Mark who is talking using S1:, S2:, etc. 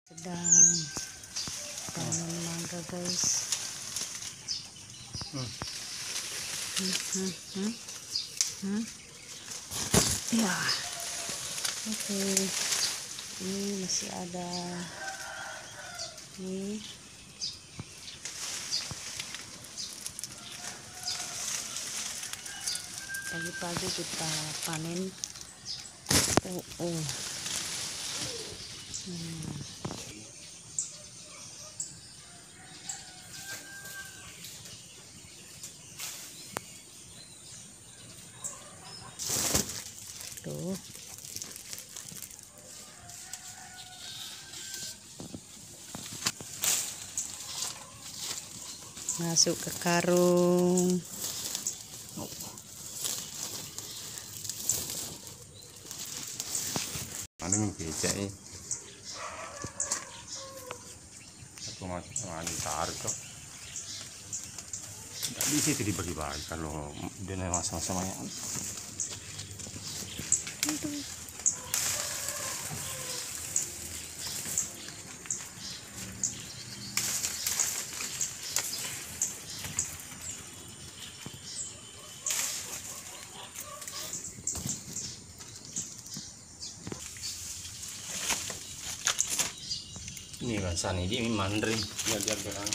S1: Sedang tanam mangga, guys. Ya, oke. Ini masih ada. Ini pagi-pagi kita panen. Tuh. Masuk ke karung.
S2: Ano yung becak eh. Aku masih tarik kok. Nggak bisa itu dibagi-bagi kalau dia sama-sama ya. Ini kan sani ini mandrin biar berang.